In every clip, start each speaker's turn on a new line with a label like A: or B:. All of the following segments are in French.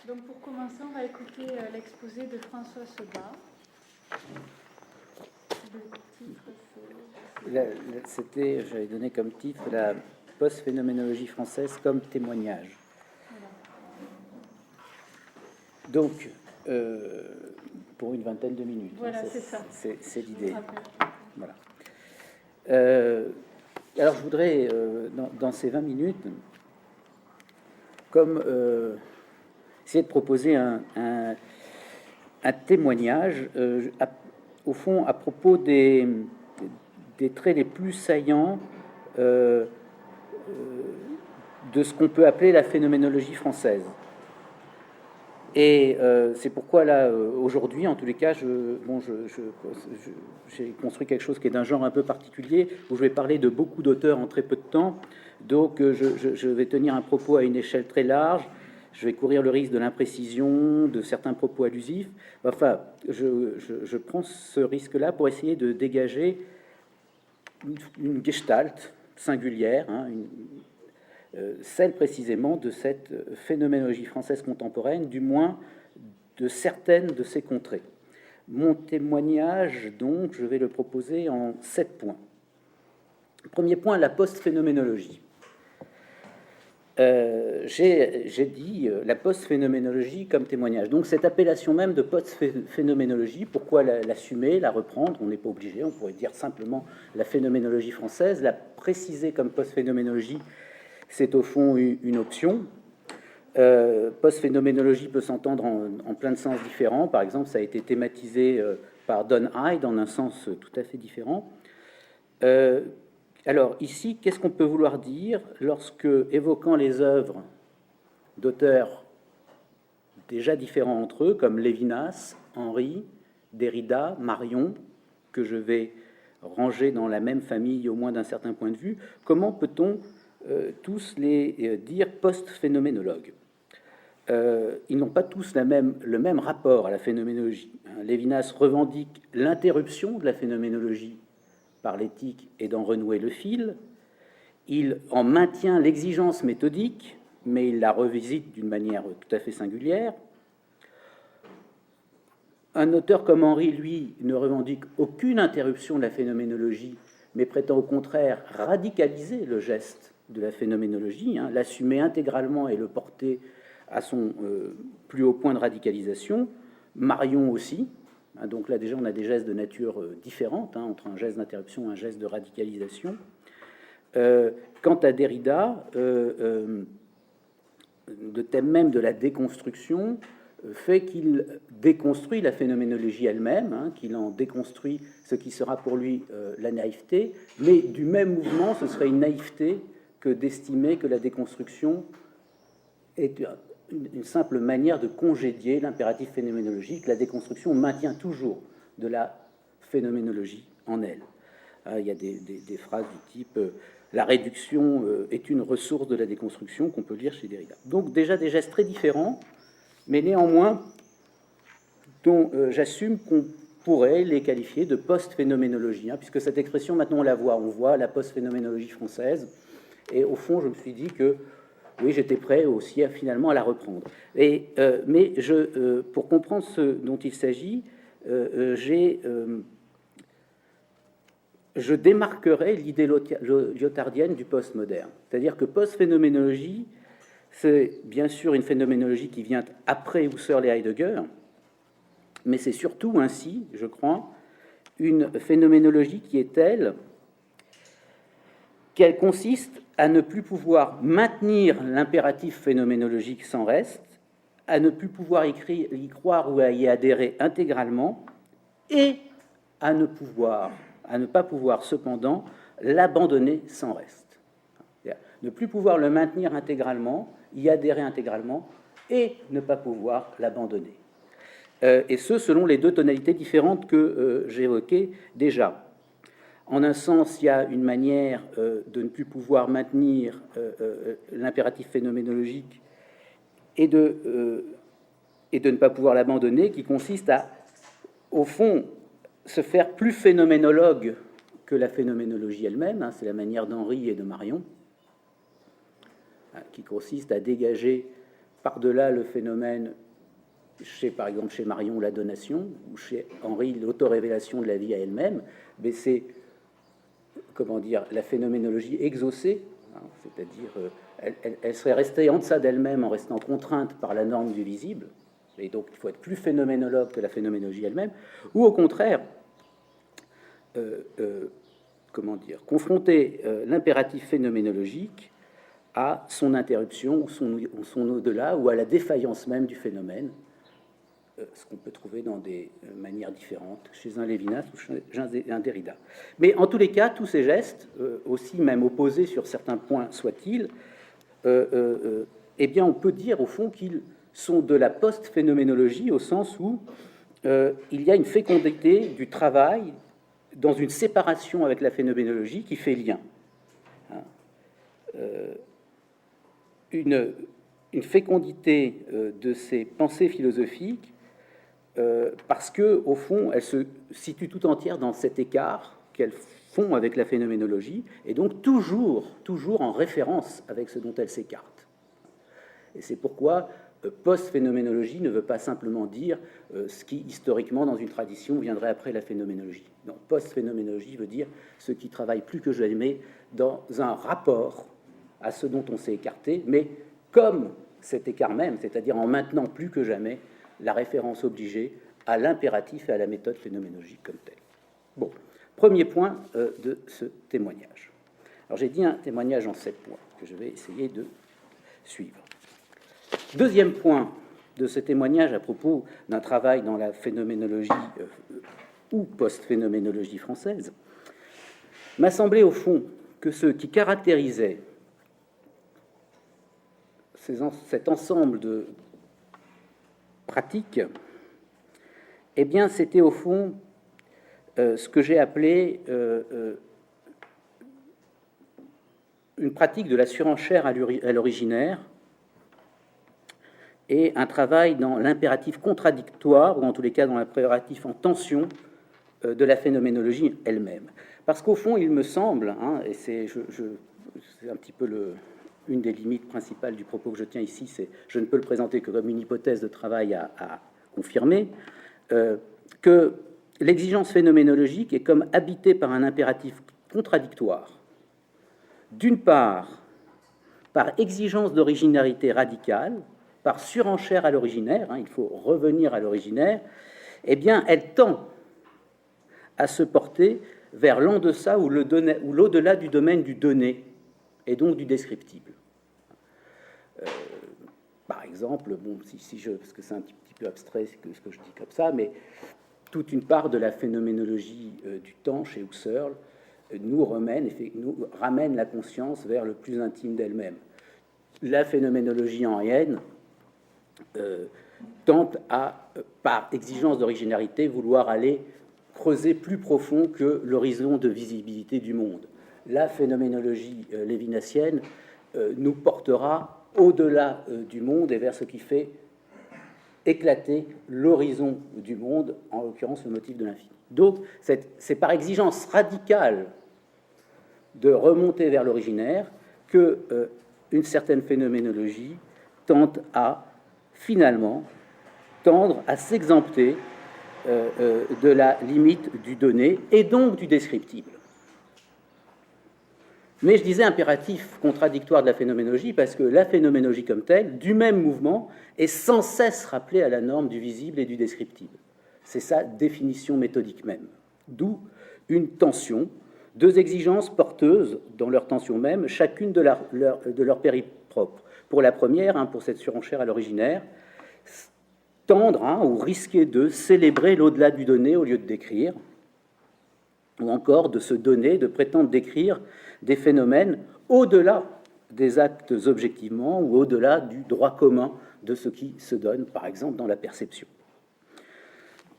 A: Donc pour commencer, on va écouter l'exposé de François Sebas. Le titre,
B: c'est... J'avais donné comme titre la post-phénoménologie française comme témoignage. Voilà. Donc, pour une vingtaine de minutes.
A: Voilà, c'est ça.
B: C'est l'idée. Voilà. Alors, je voudrais, dans ces 20 minutes, comme essayer de proposer un témoignage, au fond, à propos des traits les plus saillants de ce qu'on peut appeler la phénoménologie française. Et c'est pourquoi, là, aujourd'hui, en tous les cas, j'ai construit quelque chose qui est d'un genre un peu particulier, où je vais parler de beaucoup d'auteurs en très peu de temps. Donc, je vais tenir un propos à une échelle très large. Je vais courir le risque de l'imprécision, de certains propos allusifs. Enfin, je prends ce risque-là pour essayer de dégager une gestalt singulière, celle précisément de cette phénoménologie française contemporaine, du moins de certaines de ses contrées. Mon témoignage, donc, je vais le proposer en 7 points. Premier point, la post-phénoménologie. J'ai dit la post-phénoménologie comme témoignage. Donc cette appellation même de post-phénoménologie, pourquoi l'assumer, la reprendre? On n'est pas obligé, on pourrait dire simplement la phénoménologie française. La préciser comme post-phénoménologie, c'est au fond une option. Post-phénoménologie peut s'entendre en plein de sens différents. Par exemple, ça a été thématisé par Don Hyde en un sens tout à fait différent. Alors ici, qu'est-ce qu'on peut vouloir dire lorsque, évoquant les œuvres d'auteurs déjà différents entre eux, comme Lévinas, Henry, Derrida, Marion, que je vais ranger dans la même famille au moins d'un certain point de vue, comment peut-on tous les dire post-phénoménologues? Ils n'ont pas tous le même rapport à la phénoménologie. Lévinas revendique l'interruption de la phénoménologie par l'éthique et d'en renouer le fil. Il en maintient l'exigence méthodique, mais il la revisite d'une manière tout à fait singulière. Un auteur comme Henry, lui, ne revendique aucune interruption de la phénoménologie, mais prétend au contraire radicaliser le geste de la phénoménologie, l'assumer intégralement et le porter à son plus haut point de radicalisation. Marion aussi. Donc là, déjà, on a des gestes de nature différente, entre un geste d'interruption et un geste de radicalisation. Quant à Derrida, le thème même de la déconstruction fait qu'il déconstruit la phénoménologie elle-même, qu'il en déconstruit ce qui sera pour lui la naïveté, mais du même mouvement, ce serait une naïveté que d'estimer que la déconstruction est une simple manière de congédier l'impératif phénoménologique. La déconstruction maintient toujours de la phénoménologie en elle. Il y a des phrases du type la réduction est une ressource de la déconstruction qu'on peut lire chez Derrida. Donc déjà des gestes très différents, mais néanmoins dont j'assume qu'on pourrait les qualifier de post-phénoménologie, puisque cette expression maintenant on voit la post-phénoménologie française, et au fond je me suis dit que oui, j'étais prêt aussi finalement à la reprendre. Mais pour comprendre ce dont il s'agit, je démarquerai l'idée lyotardienne du postmoderne. C'est-à-dire que post-phénoménologie, c'est bien sûr une phénoménologie qui vient après Husserl et Heidegger, mais c'est surtout ainsi, je crois, une phénoménologie qui est telle qu'elle consiste à ne plus pouvoir maintenir l'impératif phénoménologique sans reste, à ne plus pouvoir y croire ou à y adhérer intégralement, et à ne pas pouvoir cependant l'abandonner sans reste. Ne plus pouvoir le maintenir intégralement, y adhérer intégralement, et ne pas pouvoir l'abandonner. Et ce, selon les deux tonalités différentes que j'évoquais déjà. En un sens, il y a une manière de ne plus pouvoir maintenir l'impératif phénoménologique et de ne pas pouvoir l'abandonner, qui consiste à, au fond, se faire plus phénoménologue que la phénoménologie elle-même. C'est la manière d'Henry et de Marion, qui consiste à dégager par-delà le phénomène, par exemple chez Marion, la donation, ou chez Henri, l'autorévélation de la vie à elle-même, mais c'est, comment dire, la phénoménologie exaucée, hein, c'est-à-dire elle serait restée en deçà d'elle-même en restant contrainte par la norme du visible, et donc il faut être plus phénoménologue que la phénoménologie elle-même, ou au contraire, comment dire, confronter l'impératif phénoménologique à son interruption ou son au-delà, ou à la défaillance même du phénomène, ce qu'on peut trouver dans des manières différentes chez un Lévinas ou chez un Derrida. Mais en tous les cas, tous ces gestes, aussi même opposés sur certains points soient-ils, eh bien, on peut dire au fond qu'ils sont de la post-phénoménologie au sens où il y a une fécondité du travail dans une séparation avec la phénoménologie qui fait lien. Une fécondité de ces pensées philosophiques parce que, au fond, elles se situent tout entière dans cet écart qu'elles font avec la phénoménologie, et donc toujours en référence avec ce dont elles s'écartent. Et c'est pourquoi post-phénoménologie ne veut pas simplement dire ce qui, historiquement, dans une tradition, viendrait après la phénoménologie. Non, post-phénoménologie veut dire ce qui travaille plus que jamais dans un rapport à ce dont on s'est écarté, mais comme cet écart même, c'est-à-dire en maintenant plus que jamais la référence obligée à l'impératif et à la méthode phénoménologique comme telle. Bon, premier point de ce témoignage. Alors j'ai dit un témoignage en 7 points que je vais essayer de suivre. Deuxième point de ce témoignage à propos d'un travail dans la phénoménologie ou post-phénoménologie française, m'a semblé au fond que ce qui caractérisait cet ensemble de pratiques, eh bien, c'était au fond ce que j'ai appelé une pratique de la surenchère à l'originaire et un travail dans l'impératif contradictoire, ou en tous les cas dans l'impératif en tension de la phénoménologie elle-même. Parce qu'au fond, il me semble, hein, et c'est un petit peu une des limites principales du propos que je tiens ici, c'est je ne peux le présenter que comme une hypothèse de travail à confirmer, que l'exigence phénoménologique est comme habitée par un impératif contradictoire. D'une part, par exigence d'originalité radicale, par surenchère à l'originaire, hein, il faut revenir à l'originaire, eh bien, elle tend à se porter vers l'en-deçà ou l'au-delà du domaine du donné, et donc du descriptible. Par exemple, bon, parce que c'est un petit peu abstrait ce que je dis comme ça, mais toute une part de la phénoménologie du temps chez Husserl nous ramène la conscience vers le plus intime d'elle-même. La phénoménologie henrienne tente à, par exigence d'originalité, vouloir aller creuser plus profond que l'horizon de visibilité du monde. La phénoménologie lévinassienne nous portera au-delà du monde et vers ce qui fait éclater l'horizon du monde, en l'occurrence le motif de l'infini. Donc, c'est par exigence radicale de remonter vers l'originaire que une certaine phénoménologie tente à, finalement, tendre à s'exempter de la limite du donné et donc du descriptible. Mais je disais impératif contradictoire de la phénoménologie parce que la phénoménologie comme telle, du même mouvement, est sans cesse rappelée à la norme du visible et du descriptible. C'est sa définition méthodique même. D'où une tension, deux exigences porteuses dans leur tension même, chacune de leur péri propre. Pour la première, hein, pour cette surenchère à l'originaire, tendre ou risquer de célébrer l'au-delà du donné au lieu de décrire, ou encore de se donner, de prétendre décrire des phénomènes au-delà des actes objectivement ou au-delà du droit commun de ce qui se donne, par exemple, dans la perception.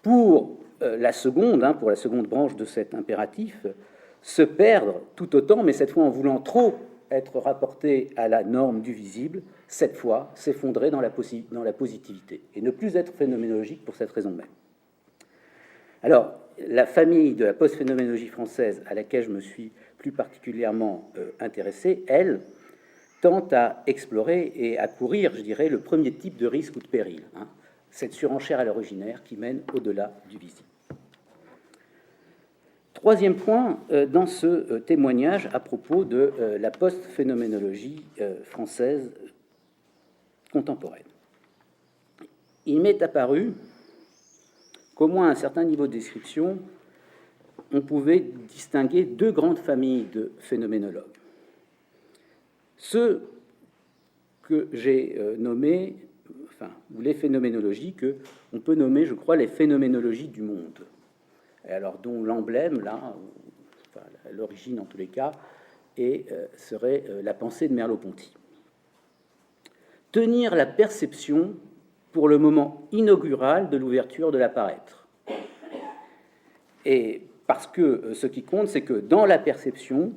B: Pour la seconde branche de cet impératif, se perdre tout autant, mais cette fois en voulant trop être rapporté à la norme du visible, cette fois s'effondrer dans la positivité, et ne plus être phénoménologique pour cette raison même. Alors, la famille de la post-phénoménologie française à laquelle je me suis plus particulièrement intéressé, elle, tend à explorer et à courir, je dirais, le premier type de risque ou de péril, hein, cette surenchère à l'originaire qui mène au-delà du visible. Troisième point dans ce témoignage à propos de la post-phénoménologie française contemporaine. Il m'est apparu qu'au moins à un certain niveau de description, on pouvait distinguer deux grandes familles de phénoménologues. Ceux que j'ai nommés, ou les phénoménologies que on peut nommer, je crois, les phénoménologies du monde. Et alors, dont l'emblème, là, l'origine en tous les cas, serait la pensée de Merleau-Ponty. Tenir la perception pour le moment inaugural de l'ouverture de l'apparaître. Et parce que ce qui compte, c'est que dans la perception,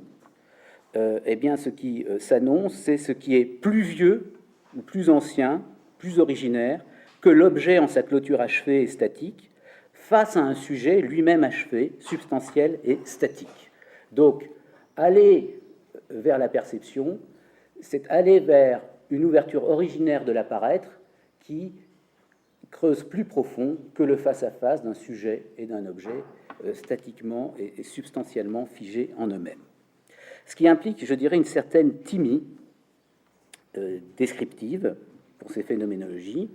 B: eh bien, ce qui s'annonce, c'est ce qui est plus vieux ou plus ancien, plus originaire que l'objet en sa clôture achevée et statique, face à un sujet lui-même achevé, substantiel et statique. Donc, aller vers la perception, c'est aller vers une ouverture originaire de l'apparaître qui creuse plus profond que le face-à-face d'un sujet et d'un objet statiquement et substantiellement figés en eux-mêmes. Ce qui implique, je dirais, une certaine timie descriptive pour ces phénoménologies.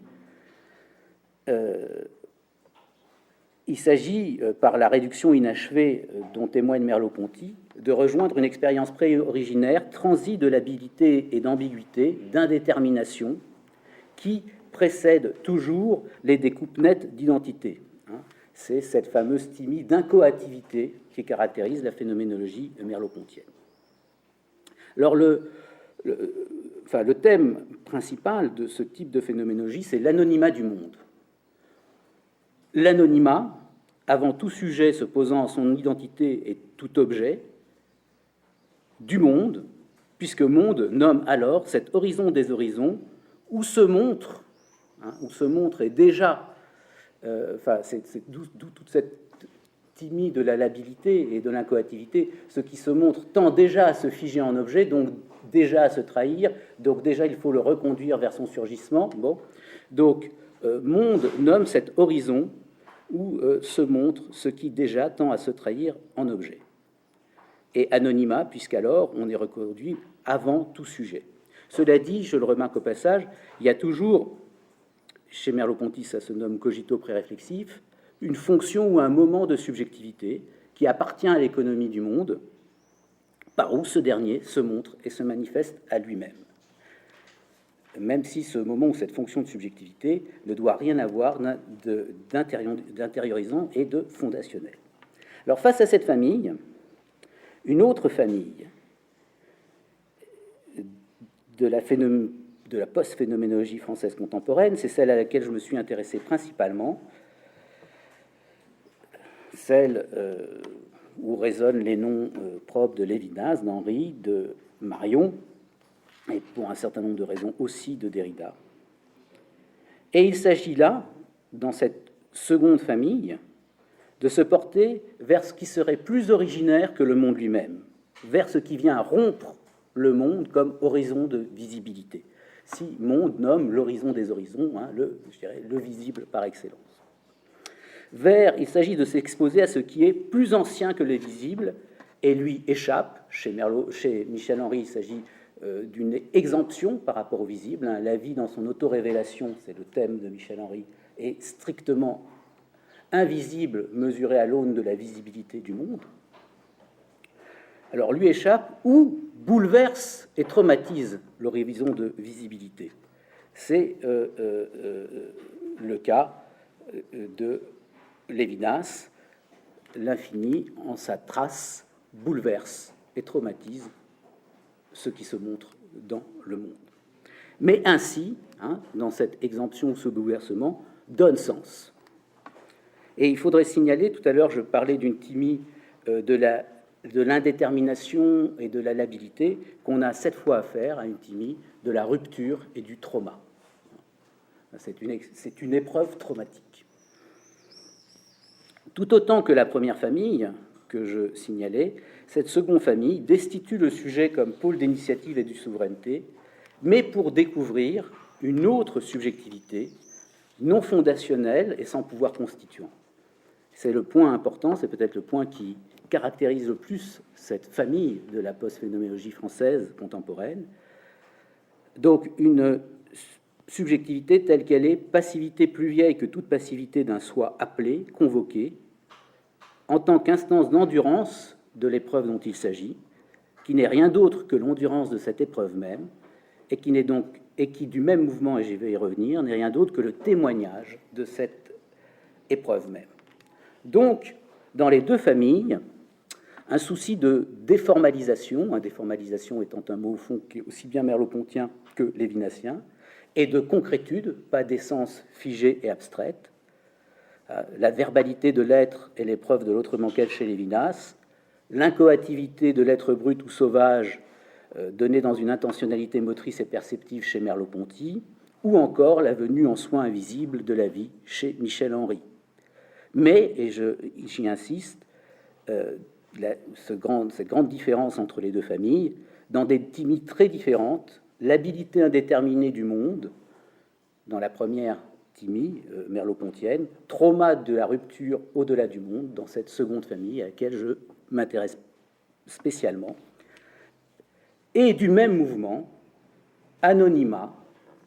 B: Il s'agit, par la réduction inachevée dont témoigne Merleau-Ponty, de rejoindre une expérience pré-originaire transie de labilité et d'ambiguïté, d'indétermination, qui précède toujours les découpes nettes d'identité. C'est cette fameuse timie d'incoativité qui caractérise la phénoménologie merleau-pontienne. Alors, le thème principal de ce type de phénoménologie, c'est l'anonymat du monde. L'anonymat, avant tout sujet se posant en son identité et tout objet, du monde, puisque monde nomme alors cet horizon des horizons où se montre, est déjà, d'où toute cette timide de la labilité et de l'incoativité, ce qui se montre tend déjà à se figer en objet, donc déjà à se trahir, donc déjà il faut le reconduire vers son surgissement. Bon. Donc, monde nomme cet horizon où se montre ce qui déjà tend à se trahir en objet. Et anonymat, puisqu'alors on est reconduit avant tout sujet. Cela dit, je le remarque au passage, il y a toujours, chez Merleau-Ponty, ça se nomme cogito préréflexif, une fonction ou un moment de subjectivité qui appartient à l'économie du monde, par où ce dernier se montre et se manifeste à lui-même. Même si ce moment ou cette fonction de subjectivité ne doit rien avoir d'intériorisant et de fondationnel. Alors, face à cette famille, une autre famille de la post-phénoménologie française contemporaine, c'est celle à laquelle je me suis intéressé principalement, celle où résonnent les noms propres de Lévinas, d'Henry, de Marion, et pour un certain nombre de raisons aussi de Derrida. Et il s'agit là, dans cette seconde famille, de se porter vers ce qui serait plus originaire que le monde lui-même, vers ce qui vient rompre le monde comme horizon de visibilité. Si monde nomme l'horizon des horizons, le visible par excellence. Il s'agit de s'exposer à ce qui est plus ancien que le visible et lui échappe. Chez Michel Henry, il s'agit d'une exemption par rapport au visible. La vie dans son auto-révélation, c'est le thème de Michel Henry, est strictement invisible, mesuré à l'aune de la visibilité du monde. Alors lui échappe ou bouleverse et traumatise l'horizon de visibilité. C'est le cas de Lévinas. L'infini, en sa trace, bouleverse et traumatise ce qui se montre dans le monde. Mais ainsi, dans cette exemption ou ce bouleversement, donne sens. Et il faudrait signaler, tout à l'heure je parlais d'une timie de l'indétermination et de la labilité, qu'on a cette fois affaire à une timie de la rupture et du trauma. C'est une épreuve traumatique. Tout autant que la première famille que je signalais, cette seconde famille destitue le sujet comme pôle d'initiative et de souveraineté mais pour découvrir une autre subjectivité non fondationnelle et sans pouvoir constituant. C'est le point important, c'est peut-être le point qui caractérise le plus cette famille de la post-phénoménologie française contemporaine. Donc une subjectivité telle qu'elle est, passivité plus vieille que toute passivité d'un soi appelé, convoqué, en tant qu'instance d'endurance de l'épreuve dont il s'agit, qui n'est rien d'autre que l'endurance de cette épreuve même, et qui du même mouvement, et j'y vais y revenir, n'est rien d'autre que le témoignage de cette épreuve même. Donc, dans les deux familles, un souci de déformalisation, déformalisation étant un mot au fond qui est aussi bien merleau-pontien que lévinassien, et de concrétude, pas d'essence figée et abstraite. La verbalité de l'être est l'épreuve de l'autrement qu'elle chez Lévinas, l'incoativité de l'être brut ou sauvage donnée dans une intentionnalité motrice et perceptive chez Merleau-Ponty, ou encore la venue en soin invisible de la vie chez Michel Henry. Mais, et j'y insiste, cette grande différence entre les deux familles, dans des timides très différentes, l'habilité indéterminée du monde, dans la première Timie, merleau-pontienne, trauma de la rupture au-delà du monde, dans cette seconde famille à laquelle je m'intéresse spécialement, et du même mouvement, anonymat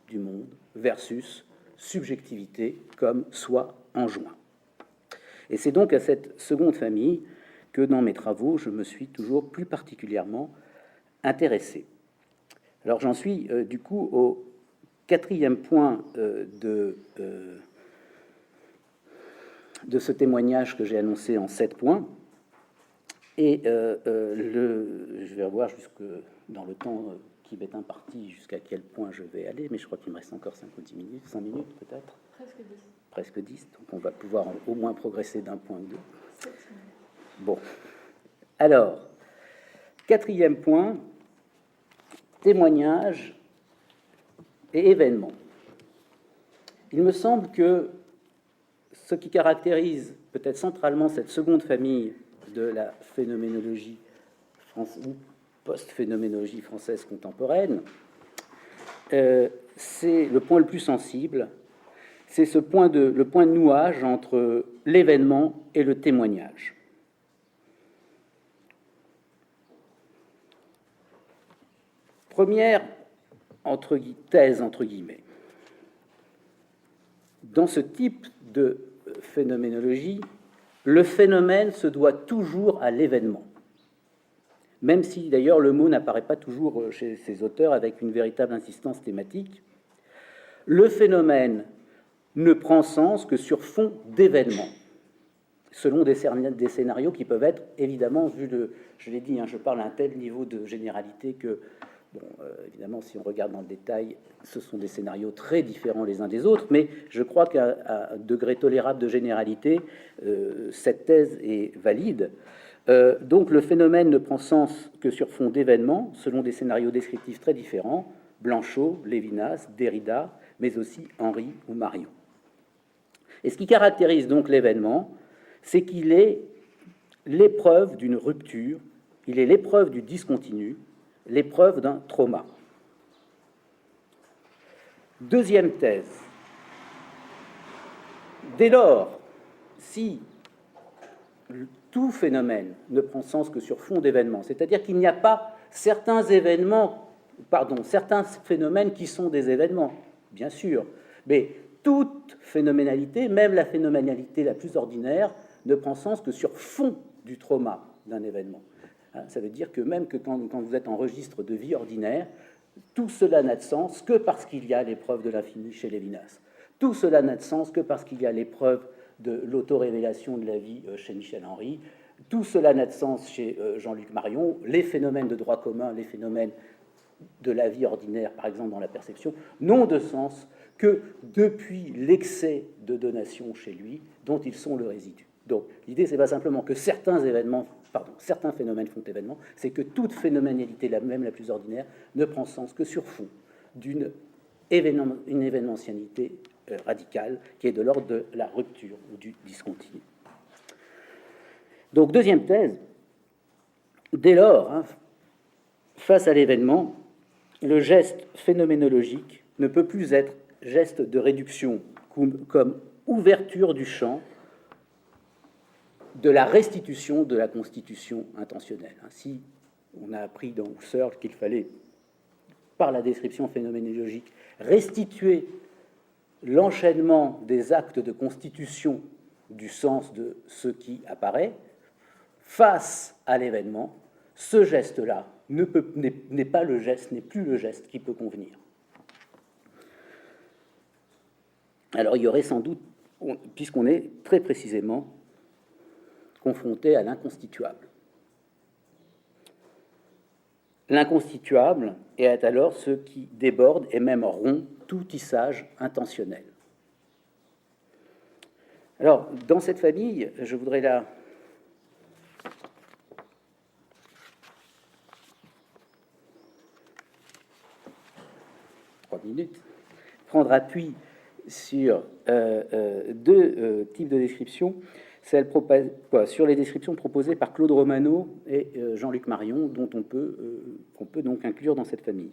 B: du monde versus subjectivité comme soi enjoint. Et c'est donc à cette seconde famille que dans mes travaux, je me suis toujours plus particulièrement intéressé. Alors j'en suis du coup au quatrième point de ce témoignage que j'ai annoncé en 7 points. Et je vais revoir jusque dans le temps qui m'est imparti jusqu'à quel point je vais aller, mais je crois qu'il me reste encore 5 ou 10 minutes, 5 minutes peut-être. Presque 10, donc on va pouvoir au moins progresser d'un point ou deux. Bon. Alors, quatrième point, témoignage et événements. Il me semble que ce qui caractérise peut-être centralement cette seconde famille de la phénoménologie française, ou post-phénoménologie française contemporaine, c'est le point le plus sensible, c'est le point de nouage entre l'événement et le témoignage. Première thèse, entre guillemets. Dans ce type de phénoménologie, le phénomène se doit toujours à l'événement, même si d'ailleurs le mot n'apparaît pas toujours chez ces auteurs avec une véritable insistance thématique. Le phénomène ne prend sens que sur fond d'événements, selon des scénarios qui peuvent être évidemment, je l'ai dit, je parle à un tel niveau de généralité que, bon, évidemment, si on regarde dans le détail, ce sont des scénarios très différents les uns des autres, mais je crois qu'à un degré tolérable de généralité, cette thèse est valide. Donc le phénomène ne prend sens que sur fond d'événements, selon des scénarios descriptifs très différents, Blanchot, Lévinas, Derrida, mais aussi Henry ou Marion. Et ce qui caractérise donc l'événement, c'est qu'il est l'épreuve d'une rupture, il est l'épreuve du discontinu, l'épreuve d'un trauma. Deuxième thèse. Dès lors, si tout phénomène ne prend sens que sur fond d'événements, c'est-à-dire qu'il n'y a pas certains phénomènes qui sont des événements, bien sûr, mais toute phénoménalité, même la phénoménalité la plus ordinaire, ne prend sens que sur fond du trauma d'un événement. Ça veut dire que même que quand vous êtes en registre de vie ordinaire, tout cela n'a de sens que parce qu'il y a l'épreuve de l'infini chez Lévinas. Tout cela n'a de sens que parce qu'il y a l'épreuve de l'autorévélation de la vie chez Michel Henry. Tout cela n'a de sens chez Jean-Luc Marion. Les phénomènes de droit commun, les phénomènes de la vie ordinaire, par exemple dans la perception, n'ont de sens que depuis l'excès de donation chez lui, dont ils sont le résidu. Donc, l'idée, c'est pas simplement que certains phénomènes font événement, c'est que toute phénoménalité, même la plus ordinaire, ne prend sens que sur fond d'une événementialité radicale qui est de l'ordre de la rupture ou du discontinu. Donc, deuxième thèse, dès lors, face à l'événement, le geste phénoménologique ne peut plus être geste de réduction comme ouverture du champ de la restitution de la constitution intentionnelle. Ainsi, on a appris dans Husserl qu'il fallait, par la description phénoménologique, restituer l'enchaînement des actes de constitution du sens de ce qui apparaît face à l'événement. Ce geste-là n'est pas le geste, n'est plus le geste qui peut convenir. Alors il y aurait sans doute, puisqu'on est très précisément confronté à l'inconstituable. L'inconstituable est alors ce qui déborde et même rompt tout tissage intentionnel. Alors, dans cette famille, je voudrais là prendre appui sur deux types de descriptions. Sur les descriptions proposées par Claude Romano et Jean-Luc Marion, qu'on peut donc inclure dans cette famille.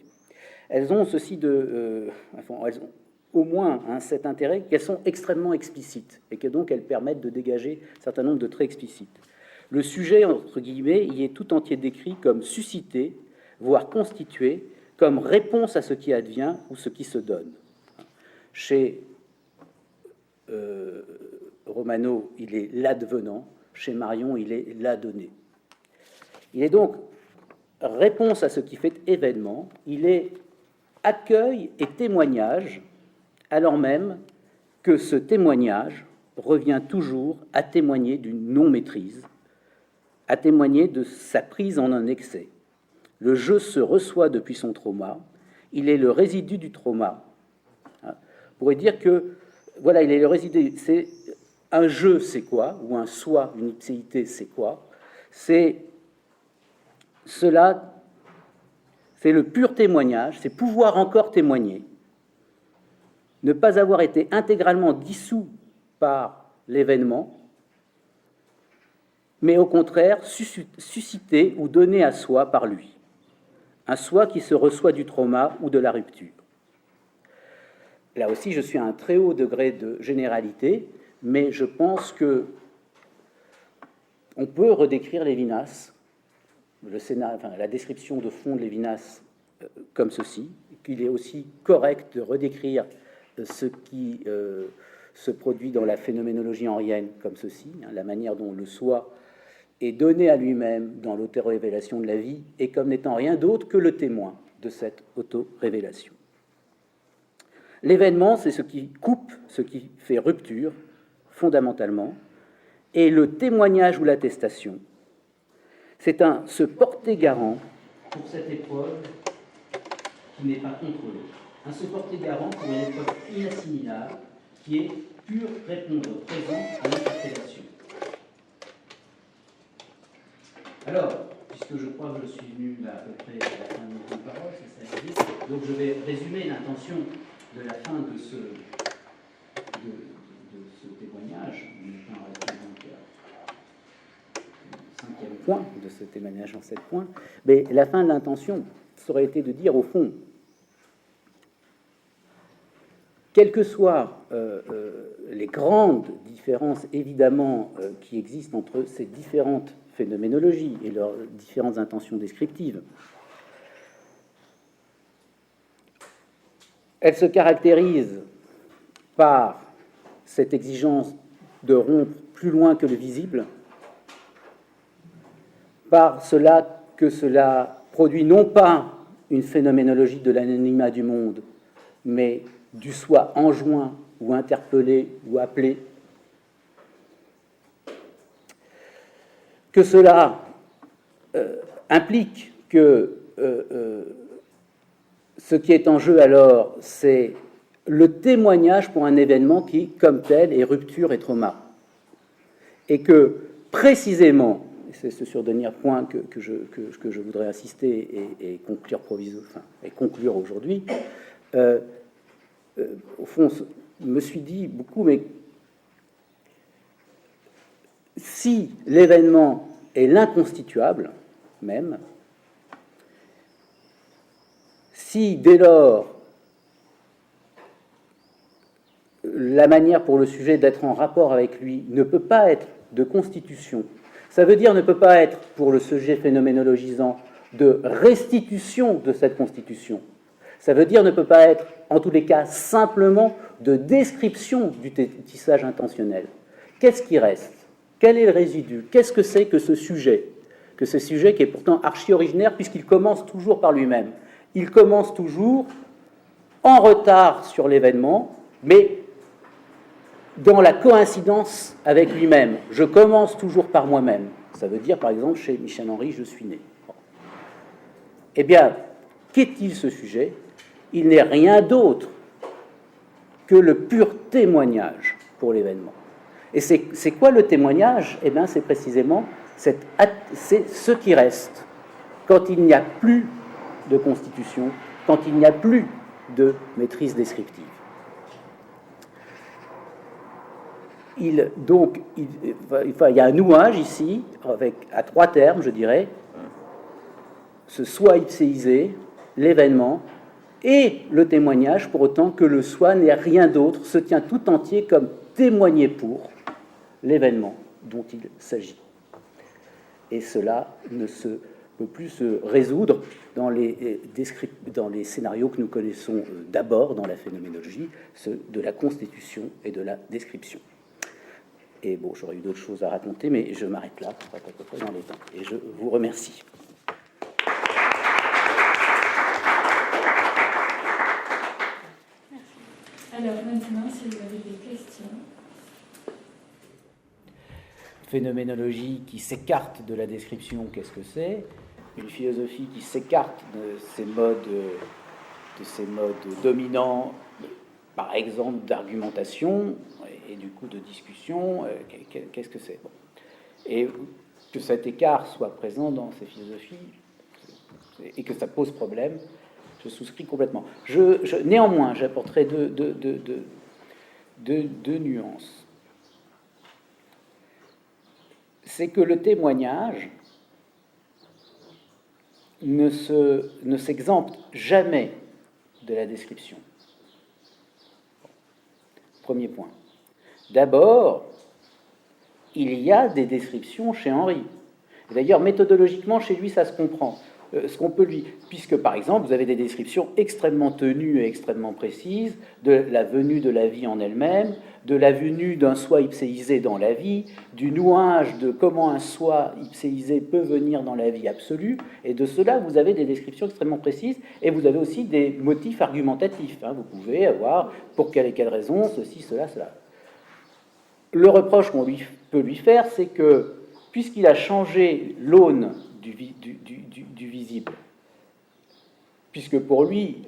B: Elles ont ceci elles ont au moins cet intérêt qu'elles sont extrêmement explicites et que donc elles permettent de dégager un certain nombre de traits explicites. Le sujet, entre guillemets, y est tout entier décrit comme suscité, voire constitué, comme réponse à ce qui advient ou ce qui se donne. Chez Romano, il est l'advenant, chez Marion, il est l'adonné. Il est donc réponse à ce qui fait événement, il est accueil et témoignage, alors même que ce témoignage revient toujours à témoigner d'une non-maîtrise, à témoigner de sa prise en un excès. Le jeu se reçoit depuis son trauma, il est le résidu du trauma. On pourrait dire que, voilà, il est le résidu, c'est un jeu, c'est quoi? Ou un soi, une ipséité, c'est quoi? C'est cela, c'est le pur témoignage, c'est pouvoir encore témoigner, ne pas avoir été intégralement dissous par l'événement, mais au contraire suscité ou donné à soi par lui. Un soi qui se reçoit du trauma ou de la rupture. Là aussi, je suis à un très haut degré de généralité, mais je pense que on peut redécrire Lévinas, la description de fond de Lévinas comme ceci, qu'il est aussi correct de redécrire ce qui se produit dans la phénoménologie henrienne comme ceci, la manière dont le soi est donné à lui-même dans l'auto-révélation de la vie et comme n'étant rien d'autre que le témoin de cette auto-révélation. L'événement, c'est ce qui coupe, ce qui fait rupture, fondamentalement, et le témoignage ou l'attestation, c'est se porter garant pour cette épreuve qui n'est pas contrôlée, se porter garant pour une épreuve inassimilable qui est pur répondre présent à l'interpellation. Alors, puisque je crois que je suis venu à peu près à la fin de mon temps de parole, c'est ça existe, donc je vais résumer l'intention de la fin de ce témoignage. On arrive donc au cinquième point de ce témoignage en 7 points. Mais la fin de l'intention, ça aurait été de dire au fond, quelles que soient les grandes différences évidemment qui existent entre ces différentes phénoménologies et leurs différentes intentions descriptives, elles se caractérisent par cette exigence de rompre plus loin que le visible, par cela que cela produit non pas une phénoménologie de l'anonymat du monde, mais du soi enjoint ou interpellé ou appelé, que cela implique que ce qui est en jeu alors, c'est le témoignage pour un événement qui, comme tel, est rupture et trauma. Et que, précisément, c'est ce surdenir point que je voudrais insister et conclure aujourd'hui, au fond, je me suis dit beaucoup, mais si l'événement est l'inconstituable, même, Si, dès lors, la manière pour le sujet d'être en rapport avec lui ne peut pas être de constitution, ça veut dire ne peut pas être pour le sujet phénoménologisant de restitution de cette constitution, ça veut dire ne peut pas être, en tous les cas, simplement de description du tissage intentionnel. Qu'est-ce qui reste? Quel est le résidu? Qu'est-ce que c'est que ce sujet? Que ce sujet qui est pourtant archi-originaire puisqu'il commence toujours par lui-même. Il commence toujours en retard sur l'événement, mais dans la coïncidence avec lui-même. Je commence toujours par moi-même. Ça veut dire, par exemple, chez Michel Henry, je suis né. Eh bien, qu'est-il ce sujet? Il n'est rien d'autre que le pur témoignage pour l'événement. Et c'est quoi le témoignage? Eh bien, c'est précisément c'est ce qui reste quand il n'y a plus de constitution, quand il n'y a plus de maîtrise descriptive. Il y a un nouage ici, à trois termes, je dirais, ce soi ipséisé, l'événement, et le témoignage, pour autant que le soi n'est rien d'autre, se tient tout entier comme témoigné pour l'événement dont il s'agit. Et cela ne peut plus se résoudre dans les scénarios que nous connaissons d'abord dans la phénoménologie, ceux de la constitution et de la description. Et bon, j'aurais eu d'autres choses à raconter, mais je m'arrête là, pour être à peu près dans les temps. Et je vous remercie.
A: Alors maintenant, si vous avez des questions.
B: Phénoménologie qui s'écarte de la description, qu'est-ce que c'est? Une philosophie qui s'écarte de ces modes dominants, par exemple d'argumentation et du coup de discussion, qu'est-ce que c'est? Bon. Et que cet écart soit présent dans ces philosophies et que ça pose problème, je souscris complètement. Néanmoins, j'apporterai deux nuances. C'est que le témoignage ne s'exempte jamais de la description. Premier point. D'abord, il y a des descriptions chez Henry. D'ailleurs, méthodologiquement, chez lui, ça se comprend. Ce qu'on peut lui... Puisque, par exemple, vous avez des descriptions extrêmement tenues et extrêmement précises de la venue de la vie en elle-même, de la venue d'un soi ipséisé dans la vie, du nouage de comment un soi ipséisé peut venir dans la vie absolue, et de cela, vous avez des descriptions extrêmement précises, et vous avez aussi des motifs argumentatifs. Vous pouvez avoir, pour quelle et quelle raison, ceci, cela, cela. Le reproche qu'on peut lui faire, c'est que, puisqu'il a changé l'aune du visible, puisque pour lui,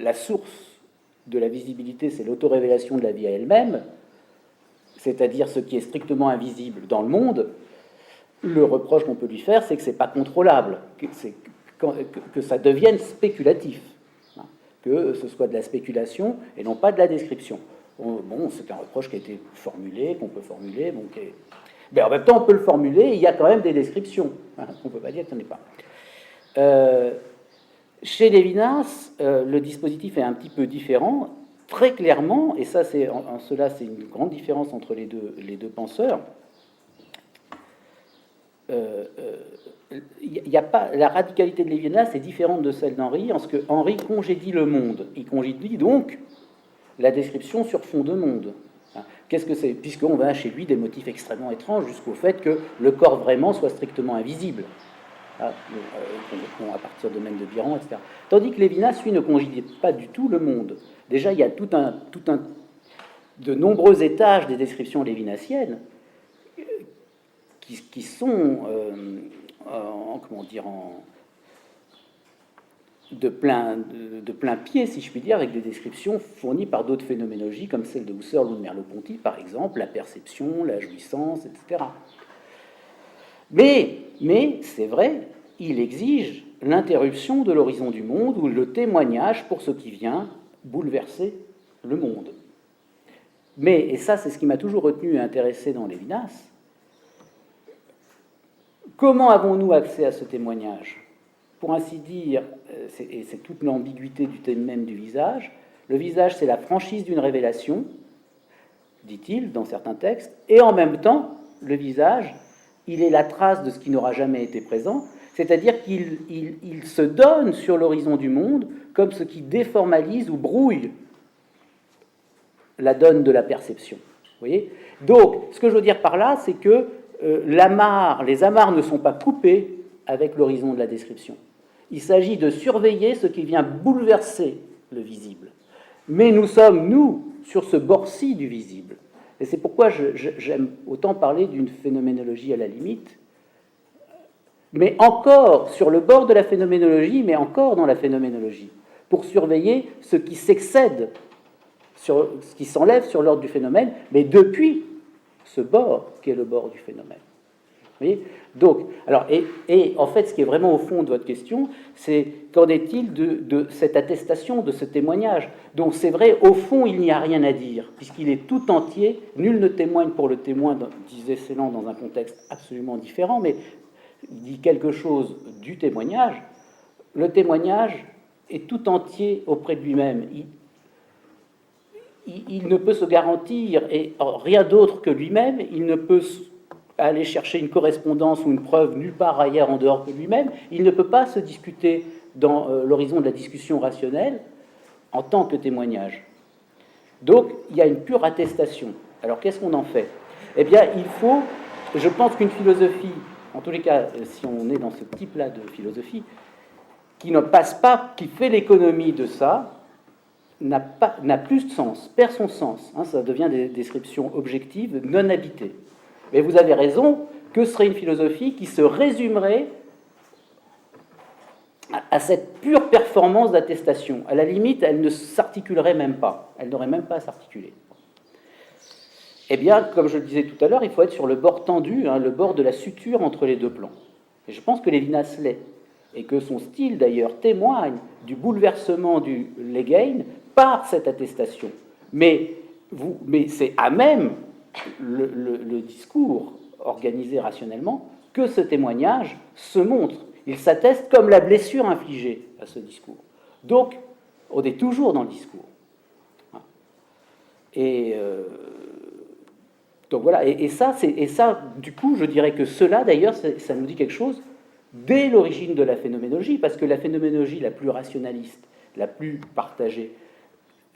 B: la source de la visibilité, c'est l'autorévélation de la vie à elle-même, c'est-à-dire ce qui est strictement invisible dans le monde, le reproche qu'on peut lui faire, c'est que ce n'est pas contrôlable, que ça devienne spéculatif, que ce soit de la spéculation et non pas de la description. Bon, c'est un reproche qui a été formulé, qu'on peut formuler, mais en même temps, on peut le formuler, il y a quand même des descriptions. On ne peut pas dire qu'il n'y en ait pas. Chez Lévinas, le dispositif est un petit peu différent, très clairement, et ça, en cela, c'est une grande différence entre les deux penseurs. La radicalité de Lévinas est différente de celle d'Henry, en ce que Henry congédie le monde. Il congédie donc la description sur fond de monde. Qu'est-ce que c'est? Puisqu'on va chez lui des motifs extrêmement étranges, jusqu'au fait que le corps vraiment soit strictement invisible, à partir de même de Biran, etc. Tandis que Lévinas, lui, ne congédie pas du tout le monde. Déjà, il y a de nombreux étages des descriptions lévinassiennes qui sont de plein pied, si je puis dire, avec des descriptions fournies par d'autres phénoménologies, comme celle de Husserl ou de Merleau-Ponty, par exemple, la perception, la jouissance, etc. Mais c'est vrai, il exige l'interruption de l'horizon du monde ou le témoignage pour ce qui vient bouleverser le monde. Et ça, c'est ce qui m'a toujours retenu et intéressé dans Lévinas. Comment avons-nous accès à ce témoignage? pour ainsi dire, et c'est toute l'ambiguïté du thème même du visage, le visage c'est la franchise d'une révélation, dit-il dans certains textes, et en même temps, le visage, il est la trace de ce qui n'aura jamais été présent, c'est-à-dire qu'il se donne sur l'horizon du monde comme ce qui déformalise ou brouille la donne de la perception. Vous voyez ? Donc, ce que je veux dire par là, c'est que les amarres ne sont pas coupées avec l'horizon de la description. Il s'agit de surveiller ce qui vient bouleverser le visible. Mais nous sommes, nous, sur ce bord-ci du visible. Et c'est pourquoi j'aime autant parler d'une phénoménologie à la limite, mais encore sur le bord de la phénoménologie, mais encore dans la phénoménologie, pour surveiller ce qui s'excède, sur ce qui s'enlève sur l'ordre du phénomène, mais depuis ce bord qui est le bord du phénomène. Vous voyez ? Donc, alors, et en fait, ce qui est vraiment au fond de votre question, c'est qu'en est-il de cette attestation, de ce témoignage, dont c'est vrai, au fond, il n'y a rien à dire, puisqu'il est tout entier, nul ne témoigne pour le témoin, disait Celan dans un contexte absolument différent, mais il dit quelque chose du témoignage. Le témoignage est tout entier auprès de lui-même. Il ne peut se garantir, et rien d'autre que lui-même, il ne peut aller chercher une correspondance ou une preuve nulle part ailleurs en dehors que lui-même, il ne peut pas se discuter dans l'horizon de la discussion rationnelle en tant que témoignage. Donc, il y a une pure attestation. Alors, qu'est-ce qu'on en fait ? Eh bien, je pense qu'une philosophie, en tous les cas, si on est dans ce type-là de philosophie, qui ne passe pas, qui fait l'économie de ça, n'a plus de sens, perd son sens. Hein, ça devient des descriptions objectives, non habitées. Mais vous avez raison, que serait une philosophie qui se résumerait à cette pure performance d'attestation ? À la limite, elle ne s'articulerait même pas. Elle n'aurait même pas à s'articuler. Eh bien, comme je le disais tout à l'heure, il faut être sur le bord tendu, hein, le bord de la suture entre les deux plans. Et je pense que Lévinas l'est. Et que son style, d'ailleurs, témoigne du bouleversement du Legain par cette attestation. Mais c'est à même le discours organisé rationnellement que ce témoignage se montre. Il s'atteste comme la blessure infligée à ce discours. Donc, on est toujours dans le discours. Et donc voilà. Et ça, du coup, je dirais que cela, d'ailleurs, ça nous dit quelque chose dès l'origine de la phénoménologie, parce que la phénoménologie la plus rationaliste, la plus partagée,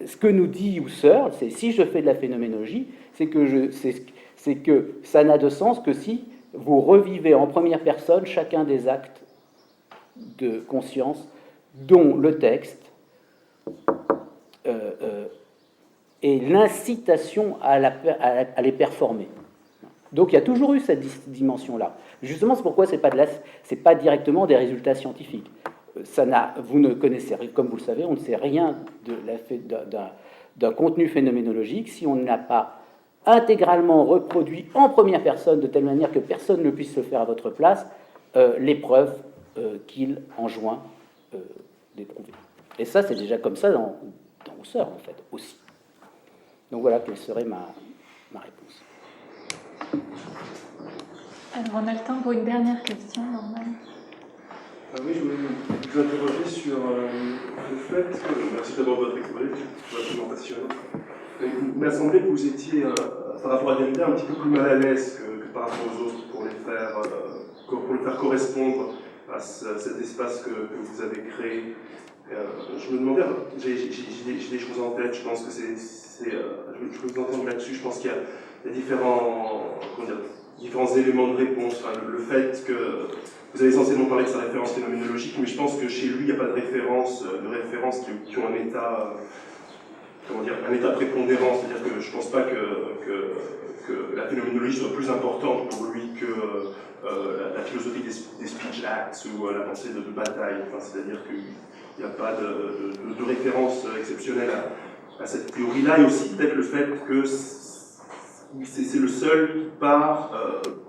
B: ce que nous dit Husserl, c'est si je fais de la phénoménologie, c'est que ça n'a de sens que si vous revivez en première personne chacun des actes de conscience dont le texte est l'incitation à les performer. Donc il y a toujours eu cette dimension-là. Justement, c'est pourquoi c'est pas directement des résultats scientifiques. Vous ne connaissez, comme vous le savez, on ne sait rien d'un contenu phénoménologique si on n'a pas intégralement reproduit en première personne, de telle manière que personne ne puisse le faire à votre place, les preuves qu'il enjoint d'éprouver. Et ça, c'est déjà comme ça dans Husserl, en fait, aussi. Donc voilà quelle serait ma réponse.
A: Alors, on a le temps pour une dernière question, Norman.
C: Oui, je voulais vous interroger sur le fait que, merci d'abord de votre exposé, je suis absolument passionnant. Il m'a semblé que vous étiez, par rapport à Derrida, un petit peu plus mal à l'aise que par rapport aux autres pour le faire correspondre à cet espace que vous avez créé. Je me demandais, j'ai des choses en tête, je pense que je peux vous entendre là-dessus, je pense qu'il y a différents éléments de réponse. Enfin, le fait que vous avez essentiellement parlé de sa référence phénoménologique, mais je pense que chez lui, il n'y a pas de références qui ont un état, un état prépondérant. C'est-à-dire que je ne pense pas que la phénoménologie soit plus importante pour lui que la philosophie des speech acts ou la pensée de bataille. Enfin, c'est-à-dire qu'il n'y a pas de référence exceptionnelle à cette théorie-là, et aussi peut-être le fait que c'est le seul qui part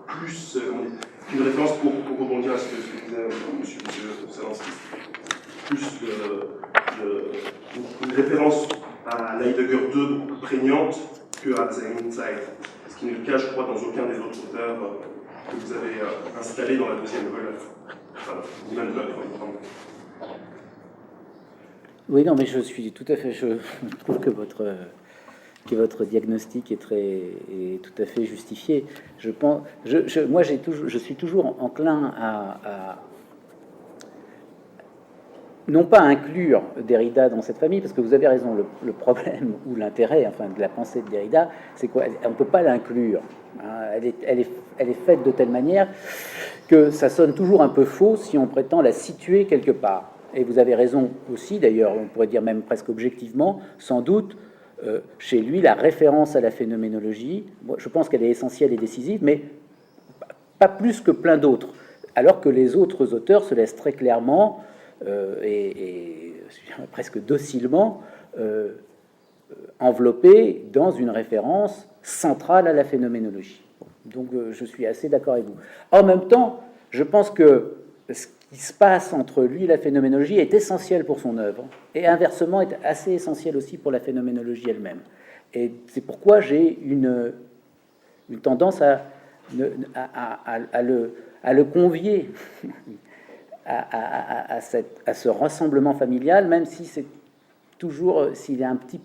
C: plus une référence pour rebondir à ce que disait M. Salansky, plus une référence à l'Heidegger 2 beaucoup plus prégnante qu'à Zeit, ce qui n'est le cas, je crois, dans aucun des autres auteurs que vous avez installés dans la deuxième volume. Voilà, l'image de la Freud, pardon.
B: Oui, non, mais je suis tout à fait. Je trouve que votre diagnostic est tout à fait justifié. Je pense, moi, je suis toujours enclin à non pas inclure Derrida dans cette famille, parce que vous avez raison, le problème ou l'intérêt, enfin, de la pensée de Derrida, c'est quoi? On ne peut pas l'inclure. Hein. Elle est faite de telle manière que ça sonne toujours un peu faux si on prétend la situer quelque part. Et vous avez raison aussi, d'ailleurs, on pourrait dire même presque objectivement, sans doute, chez lui, la référence à la phénoménologie, moi, je pense qu'elle est essentielle et décisive, mais pas plus que plein d'autres, alors que les autres auteurs se laissent très clairement et presque docilement enveloppé dans une référence centrale à la phénoménologie. Donc je suis assez d'accord avec vous. En même temps, je pense que ce qui se passe entre lui et la phénoménologie est essentiel pour son œuvre, et inversement est assez essentiel aussi pour la phénoménologie elle-même. Et c'est pourquoi j'ai une tendance à le convier à ce rassemblement familial, même si c'est toujours, s'il est un petit,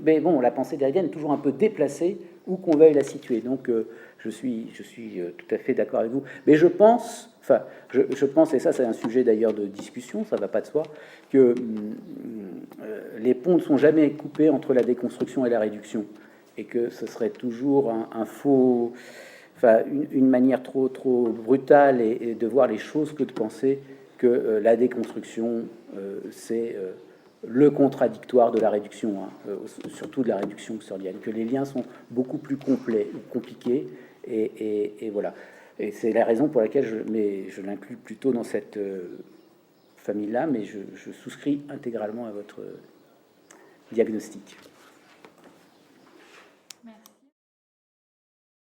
B: mais bon, la pensée derridienne est toujours un peu déplacée où qu'on veuille la situer. Donc, je suis tout à fait d'accord avec vous. Mais je pense, et ça, c'est un sujet d'ailleurs de discussion, ça va pas de soi, que les ponts ne sont jamais coupés entre la déconstruction et la réduction, et que ce serait toujours un faux. Enfin, une manière trop brutale et de voir les choses que de penser que la déconstruction, c'est le contradictoire de la réduction, hein, surtout de la réduction husserlienne, que les liens sont beaucoup plus compliqués, et voilà. Et c'est la raison pour laquelle je l'inclus plutôt dans cette famille-là, mais je souscris intégralement à votre diagnostic.